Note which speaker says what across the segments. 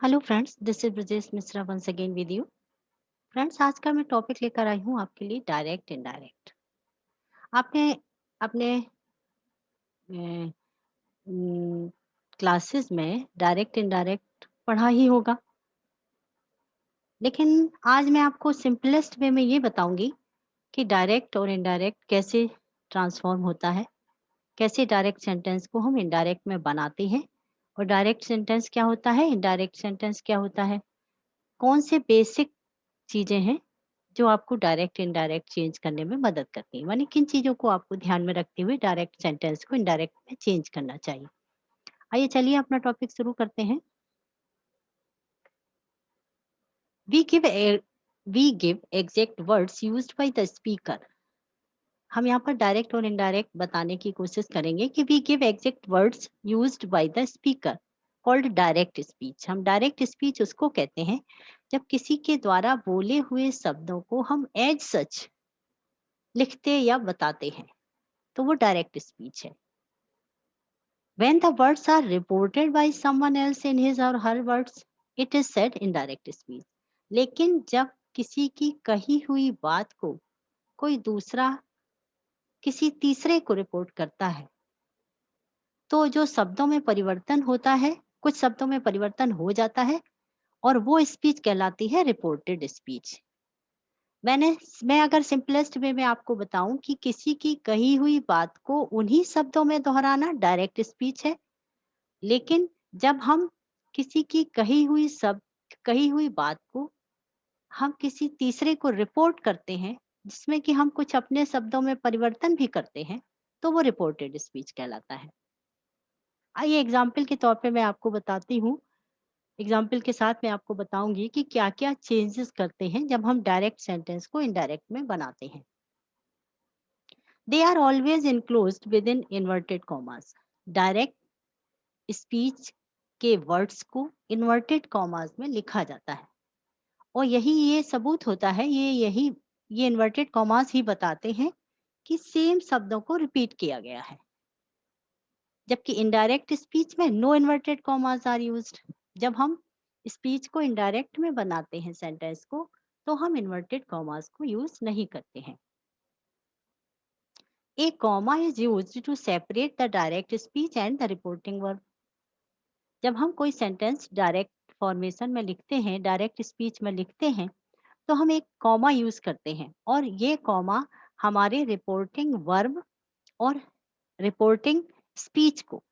Speaker 1: Hello friends, this is Brajesh Mishra once again with you. Friends, आज का मैं टॉपिक लेकर आई हूँ आपके लिए डायरेक्ट इनडायरेक्ट। आपने अपने क्लासेस में डायरेक्ट इनडायरेक्ट पढ़ा ही होगा, लेकिन आज मैं आपको सिंपलेस्ट वे में ये बताऊंगी कि डायरेक्ट और इनडायरेक्ट कैसे ट्रांसफॉर्म होता है, कैसे डायरेक्ट सेंटेंस को हम इनडायरेक्ट में बनाते हैं और डायरेक्ट सेंटेंस क्या होता है, इनडायरेक्ट सेंटेंस क्या होता है, कौन से बेसिक चीजें हैं जो आपको डायरेक्ट इनडायरेक्ट चेंज करने में मदद करती है, मानी किन चीजों को आपको ध्यान में रखते हुए डायरेक्ट सेंटेंस को इनडायरेक्ट में चेंज करना चाहिए। आइए चलिए अपना टॉपिक शुरू करते हैं। We give we give exact words used by the speaker. हम यहाँ पर डायरेक्ट और इनडायरेक्ट बताने की कोशिश करेंगे कि we give exact words used by the speaker called direct speech. हम डायरेक्ट स्पीच उसको कहते हैं जब किसी के द्वारा बोले हुए शब्दों को हम एज सच लिखते या बताते हैं, तो वो डायरेक्ट स्पीच है। When the words are reported by someone else in his or her words, it is said indirect speech. लेकिन जब किसी की कही हुई बात को कोई दूसरा किसी तीसरे को रिपोर्ट करता है, तो जो शब्दों में परिवर्तन होता है, कुछ शब्दों में परिवर्तन हो जाता है और वो स्पीच कहलाती है रिपोर्टेड स्पीच। मैं अगर सिंपलेस्ट वे में आपको बताऊं कि किसी की कही हुई बात को उन्हीं शब्दों में दोहराना डायरेक्ट स्पीच है, लेकिन जब हम किसी की कही हुई बात को हम किसी तीसरे को रिपोर्ट करते हैं, जिसमें कि हम कुछ अपने शब्दों में परिवर्तन भी करते हैं, तो वो रिपोर्टेड स्पीच कहलाता है। आइए एग्जाम्पल के तौर पे मैं आपको बताती हूँ। एग्जाम्पल के साथ मैं आपको बताऊंगी कि क्या क्या चेंजेस करते हैं जब हम डायरेक्ट सेंटेंस को इनडायरेक्ट में बनाते हैं। They are always enclosed within inverted commas. Direct speech के वर्ड्स को इन्वर्टेड कॉमास में लिखा जाता है और ये सबूत होता है, ये इन्वर्टेड कॉमास ही बताते हैं कि सेम शब्दों को रिपीट किया गया है। जबकि इनडायरेक्ट स्पीच में no inverted commas are used. जब हम स्पीच को इनडायरेक्ट में बनाते हैं सेंटेंस को, तो हम इन्वर्टेड कॉमास को यूज नहीं करते हैं। A comma is used to separate the direct speech and the reporting verb. जब हम कोई सेंटेंस डायरेक्ट फॉर्मेशन में लिखते हैं, डायरेक्ट स्पीच में लिखते हैं, तो हम एक कॉमा यूज करते हैं और ये कॉमा हमारे रिपोर्टिंग वर्ब और रिपोर्टिंग स्पीच को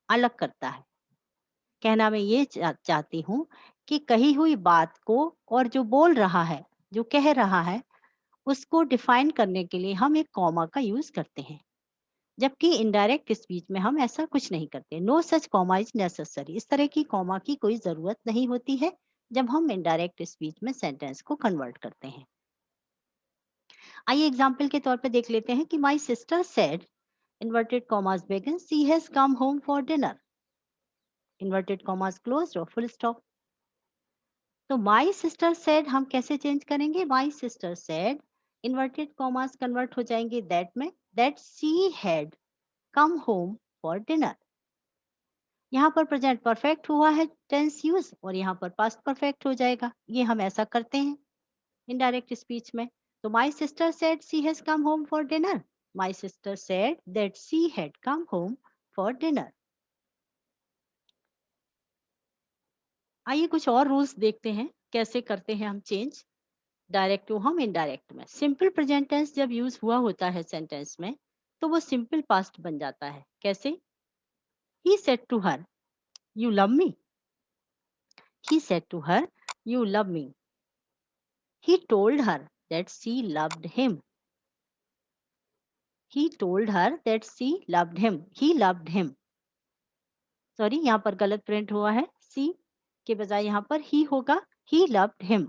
Speaker 1: अलग करता है। कहना मैं ये चाहती हूँ कि कही हुई बात को और जो बोल रहा है, जो कह रहा है, उसको डिफाइन करने के लिए हम एक कॉमा का यूज करते हैं। जबकि इनडायरेक्ट स्पीच में हम ऐसा कुछ नहीं करते। No such comma is necessary. इस तरह की कॉमा की कोई जरूरत नहीं होती है जब हम इनडायरेक्ट स्पीच में सेंटेंस को कन्वर्ट करते हैं। आइए एग्जाम्पल के तौर पे देख लेते हैं कि my sister said inverted commas begin she has come home for dinner, inverted commas close और फुल स्टॉप। तो माई सिस्टर सेड हम कैसे चेंज करेंगे? My sister said inverted commas convert हो जाएंगे दैट में, that she had come home for dinner. यहाँ पर प्रेजेंट परफेक्ट हुआ है टेंस यूज और यहाँ पर पास्ट परफेक्ट हो जाएगा। ये हम ऐसा करते हैं इनडायरेक्ट स्पीच में। तो my sister said she has come home for dinner, my sister said that she had come home for dinner. आइए कुछ और रूल्स देखते हैं कैसे करते हैं हम चेंज डायरेक्ट टू हम इनडायरेक्ट में। सिंपल प्रेजेंट टेंस जब यूज हुआ होता है सेंटेंस में, तो वो सिंपल पास्ट बन जाता है। कैसे? He said to her you love me, he said to her you love me, he told her that she loved him, he told her that she loved him, he loved him। Sorry, यहाँ पर गलत print हुआ है, सी के बजाय यहाँ पर ही होगा, he loved him।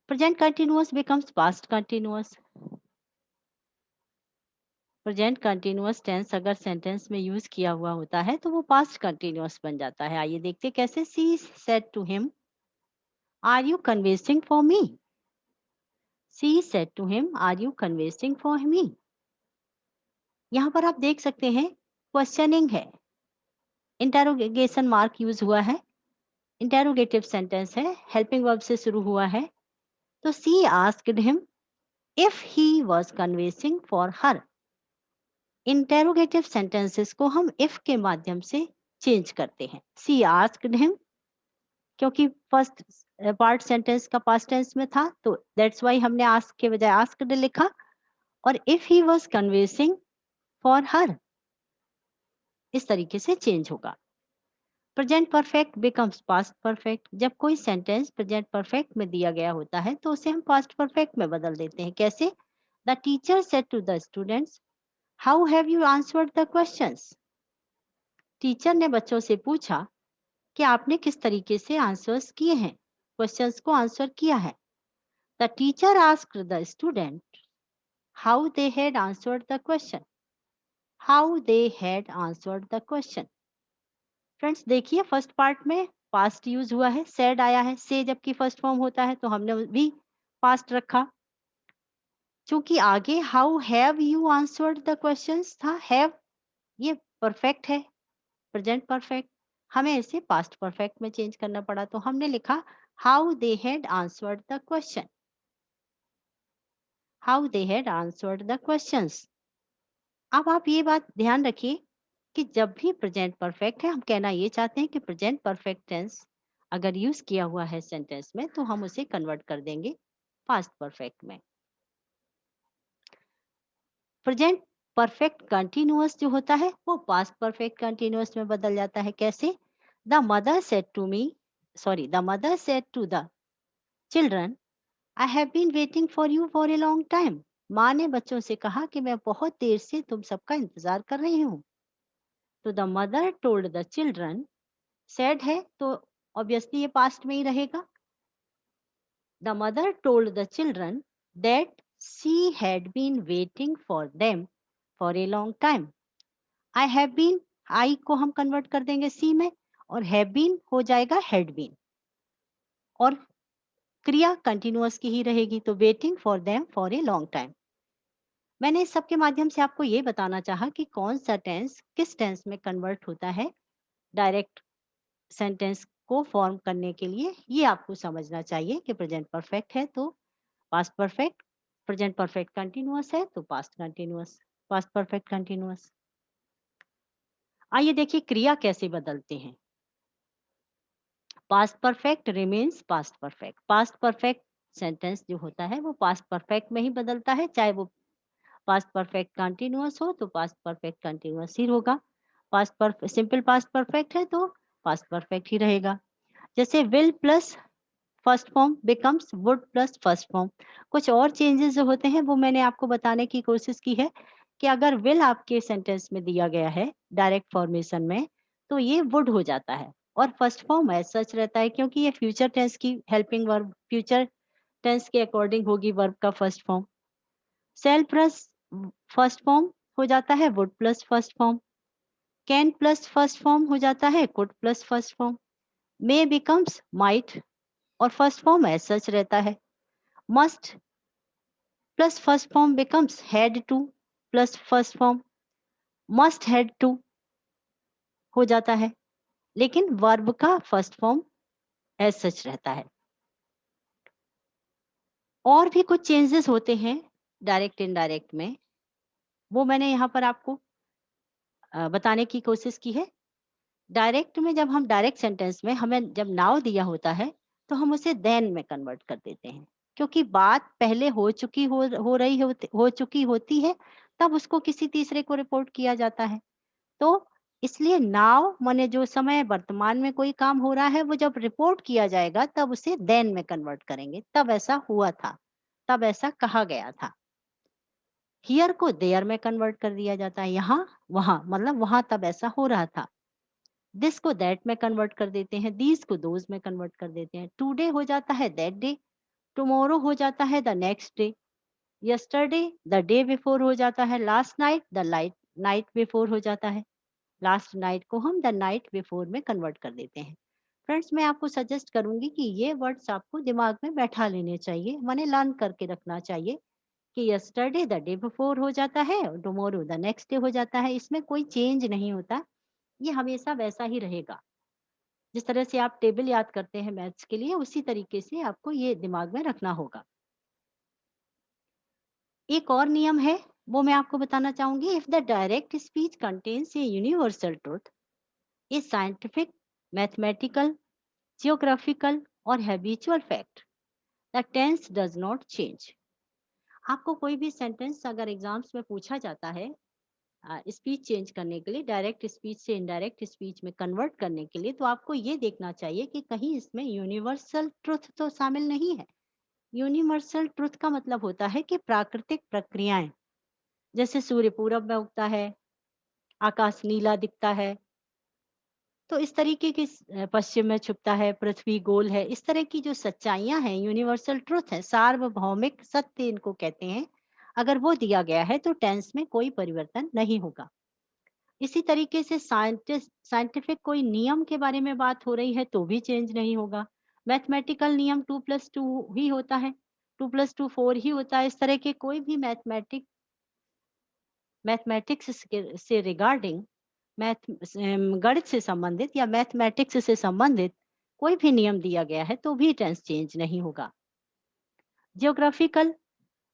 Speaker 1: Present continuous becomes past continuous. Present continuous tense अगर सेंटेंस में यूज किया हुआ होता है तो वो पास्ट कंटिन्यूअस बन जाता है। आइए देखते कैसे। She said to him are you canvassing for me, she said to him are you canvassing for me. यहाँ पर आप देख सकते हैं क्वेश्चनिंग है, इंटेरोगेशन मार्क यूज हुआ है, इंटेरोगेटिव सेंटेंस है, हेल्पिंग वर्ब से शुरू हुआ है। तो she asked him if he was convincing for her. Interrogative sentences को हम इफ के माध्यम से चेंज करते हैं। सी आस्क्ड हिम, क्योंकि फर्स्ट पार्ट सेंटेंस का पास्ट टेंस में था, तो दैट्स वाई हमने आस्क के बजाय आस्क्ड लिखा। और if he was convincing for हर, इस तरीके से चेंज होगा। Present perfect becomes past perfect. जब कोई सेंटेंस प्रेजेंट परफेक्ट में दिया गया होता है तो उसे हम पास्ट परफेक्ट में बदल देते हैं। कैसे? The teacher said to the students how have you answered the questions. Teacher ने बच्चों से पूछा कि आपने किस तरीके से आंसर्स किए हैं, क्वेश्चंस को आंसर किया है। The teacher asked the student how they had answered the question, how they had answered the question. Friends देखिए, फर्स्ट पार्ट में पास्ट यूज हुआ है, सेड आया है, से जबकि फर्स्ट फॉर्म होता है तो हमने भी पास्ट रखा। चूंकि आगे how have you answered the questions था, हैव ये परफेक्ट है, प्रेजेंट परफेक्ट, हमें इसे पास्ट परफेक्ट में चेंज करना पड़ा, तो हमने लिखा how they had answered the question, how they had answered the questions. अब आप ये बात ध्यान रखिए कि जब भी प्रेजेंट परफेक्ट है, हम कहना ये चाहते हैं कि प्रेजेंट परफेक्ट टेंस अगर यूज किया हुआ है सेंटेंस में तो हम उसे कन्वर्ट कर देंगे पास्ट परफेक्ट में। प्रेजेंट परफेक्ट कंटिन्यूअस जो होता है वो पास्ट परफेक्ट कंटिन्यूअस में बदल जाता है। कैसे? The mother said to me, sorry, the mother said to the children I have been waiting for you for a long time. माँ ने बच्चों से कहा कि मैं बहुत देर से तुम सबका इंतजार कर रही हूँ। तो the mother told the children, said है तो ऑब्वियसली ये पास्ट में ही रहेगा। The mother told the children that she had been waiting for them for a long time. I have been, I को हम कन्वर्ट कर देंगे सी में, और हैव बीन हो जाएगा हैड बीन, और क्रिया कंटिन्यूअस की ही रहेगी, तो waiting for them for a long time. मैंने इस सब के माध्यम से आपको ये बताना चाहा कि कौन सा टेंस किस टेंस में कन्वर्ट होता है डायरेक्ट सेंटेंस को फॉर्म करने के लिए। ये आपको समझना चाहिए कि प्रेजेंट परफेक्ट है तो past perfect, present perfect continuous है तो past continuous, past perfect continuous. आइए देखिए क्रिया कैसे बदलते हैं। Past perfect remains past perfect. Past perfect sentence जो होता है वो पास्ट परफेक्ट में ही बदलता है, चाहे वो पास्ट परफेक्ट कंटिन्यूअस हो तो पास्ट परफेक्ट कंटिन्यूअस ही होगा। Past perfect simple past perfect है तो पास्ट परफेक्ट ही रहेगा। जैसे will plus first form becomes would plus first form. कुछ और चेंजेस जो होते हैं वो मैंने आपको बताने की कोशिश की है कि अगर विल आपके सेंटेंस में दिया गया है डायरेक्ट फॉर्मेशन में तो ये वुड हो जाता है, और फर्स्ट फॉर्म एज सच रहता है क्योंकि ये फ्यूचर टेंस की हेल्पिंग वर्ब, फ्यूचर टेंस के अकॉर्डिंग होगी वर्ब का first form. Shall plus first form हो जाता है would plus first form. Can plus first form हो जाता है could plus first form. May becomes might, और फर्स्ट फॉर्म एज सच रहता है। Must plus first form becomes had to plus first form, must had to हो जाता है, लेकिन वर्ब का फर्स्ट फॉर्म एज सच रहता है। और भी कुछ चेंजेस होते हैं डायरेक्ट इनडायरेक्ट में, वो मैंने यहाँ पर आपको बताने की कोशिश की है। डायरेक्ट में जब हम डायरेक्ट सेंटेंस में हमें जब नाउ दिया होता है तो हम उसे देन में कन्वर्ट कर देते हैं, क्योंकि बात पहले हो चुकी होती है, तब उसको किसी तीसरे को रिपोर्ट किया जाता है। तो इसलिए नाउ माने जो समय वर्तमान में कोई काम हो रहा है वो जब रिपोर्ट किया जाएगा तब उसे देन में कन्वर्ट करेंगे, तब ऐसा हुआ था, तब ऐसा कहा गया था। हियर को देयर में कन्वर्ट कर दिया जाता है, यहाँ वहां, मतलब वहां तब ऐसा हो रहा था। दिस को दैट में कन्वर्ट कर देते हैं, दीज को दोज में कन्वर्ट कर देते हैं। टुडे हो जाता है दैट डे, टुमारो हो जाता है the next day, yesterday the day before हो जाता है, last night the light night before हो जाता है। लास्ट नाइट को हम द नाइट बिफोर में कन्वर्ट कर देते हैं। फ्रेंड्स मैं आपको सजेस्ट करूंगी कि ये वर्ड्स आपको दिमाग में बैठा लेने चाहिए, माने लर्न करके रखना चाहिए कि यस्टरडे द डे बिफोर हो जाता है और टुमारो द नेक्स्ट डे हो जाता है, इसमें कोई चेंज नहीं होता। ये हमेशा वैसा ही रहेगा। जिस तरह से आप टेबल याद करते हैं मैथ्स के लिए, उसी तरीके से आपको ये दिमाग में रखना होगा। एक और नियम है, वो मैं आपको बताना चाहूंगी। If the direct speech contains a universal truth, a scientific, mathematical, geographical और habitual fact, the tense does not change. आपको कोई भी सेंटेंस अगर एग्जाम्स में पूछा जाता है स्पीच चेंज करने के लिए, डायरेक्ट स्पीच से इनडायरेक्ट स्पीच में कन्वर्ट करने के लिए, तो आपको ये देखना चाहिए कि कहीं इसमें यूनिवर्सल ट्रुथ तो शामिल नहीं है। यूनिवर्सल ट्रुथ का मतलब होता है कि प्राकृतिक प्रक्रियाएं, जैसे सूर्य पूरब में उगता है, आकाश नीला दिखता है, तो इस तरीके की पश्चिम में छुपता है, पृथ्वी गोल है, इस तरह की जो सच्चाइयां हैं, यूनिवर्सल ट्रुथ है, सार्वभौमिक सत्य इनको कहते हैं। अगर वो दिया गया है तो टेंस में कोई परिवर्तन नहीं होगा। इसी तरीके से साइंटिफिक कोई नियम के बारे में बात हो रही है तो भी चेंज नहीं होगा। मैथमेटिकल नियम 2+2 ही होता है, 2+2 4 ही होता है। इस तरह के कोई भी मैथमेटिक्स से रिगार्डिंग, गणित से संबंधित या मैथमेटिक्स से संबंधित कोई भी नियम दिया गया है तो भी टेंस चेंज नहीं होगा। जियोग्राफिकल,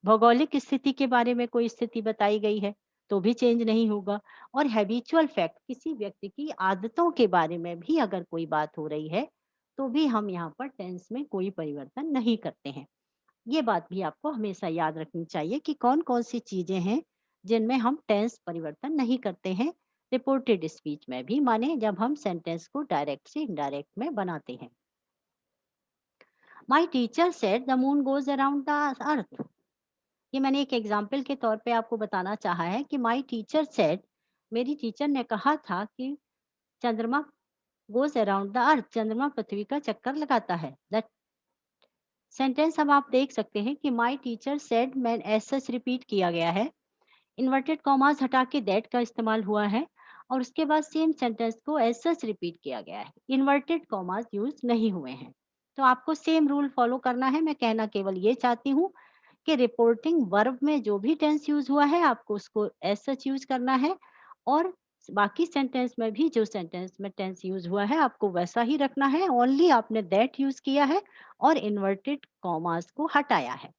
Speaker 1: भौगोलिक स्थिति के बारे में कोई स्थिति बताई गई है तो भी चेंज नहीं होगा। और हैबिचुअल फैक्ट, किसी व्यक्ति की आदतों के बारे में भी अगर कोई बात हो रही है तो भी हम यहाँ पर टेंस में कोई परिवर्तन नहीं करते हैं। ये बात भी आपको हमेशा याद रखनी चाहिए कि कौन कौन सी चीजें हैं जिनमें हम टेंस परिवर्तन नहीं करते हैं रिपोर्टेड स्पीच में भी, माने जब हम सेंटेंस को डायरेक्ट से इनडायरेक्ट में बनाते हैं। My teacher said the moon goes around the earth, ये मैंने एक एग्जाम्पल के तौर पे आपको बताना चाहा है कि माई टीचर सेड, मेरी टीचर ने कहा था कि चंद्रमा गोज अराउंड द अर्थ, चंद्रमा पृथ्वी का चक्कर लगाता है। दैट सेंटेंस अब आप देख सकते हैं कि माई टीचर सेड मैं एज सच रिपीट किया गया है, इन्वर्टेड कॉमास हटा के दैट का इस्तेमाल हुआ है, और उसके बाद सेम सेंटेंस को एज सच रिपीट किया गया है, इन्वर्टेड कॉमास यूज नहीं हुए हैं। तो आपको सेम रूल फॉलो करना है। मैं कहना केवल ये चाहती हूँ कि रिपोर्टिंग वर्ब में जो भी टेंस यूज हुआ है आपको उसको एज सच यूज करना है, और बाकी सेंटेंस में भी जो सेंटेंस में टेंस यूज हुआ है आपको वैसा ही रखना है। ओनली आपने दैट यूज किया है और इन्वर्टेड कॉमास को हटाया है।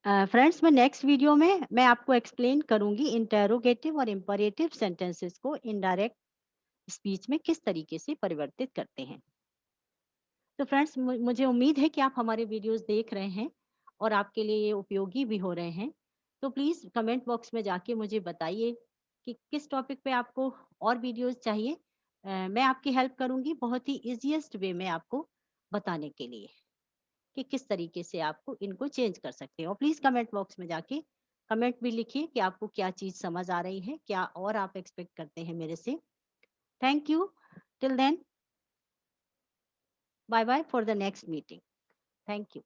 Speaker 1: फ्रेंड्स, मैं नेक्स्ट वीडियो में मैं आपको एक्सप्लेन करूंगी इंटेरोगेटिव और इंपरेटिव सेंटेंसेस को इनडायरेक्ट स्पीच में किस तरीके से परिवर्तित करते हैं। तो फ्रेंड्स, मुझे उम्मीद है कि आप हमारे वीडियोस देख रहे हैं और आपके लिए ये उपयोगी भी हो रहे हैं। तो प्लीज़ कमेंट बॉक्स में जाके मुझे बताइए कि किस टॉपिक पे आपको और वीडियोस चाहिए। मैं आपकी हेल्प करूंगी बहुत ही इजीएस्ट वे में आपको बताने के लिए कि किस तरीके से आपको इनको चेंज कर सकते हो। प्लीज़ कमेंट बॉक्स में जाके कमेंट भी लिखिए कि आपको क्या चीज़ समझ आ रही है, क्या और आप एक्सपेक्ट करते हैं मेरे से। Thank you. Till then, bye bye for the next meeting. Thank you.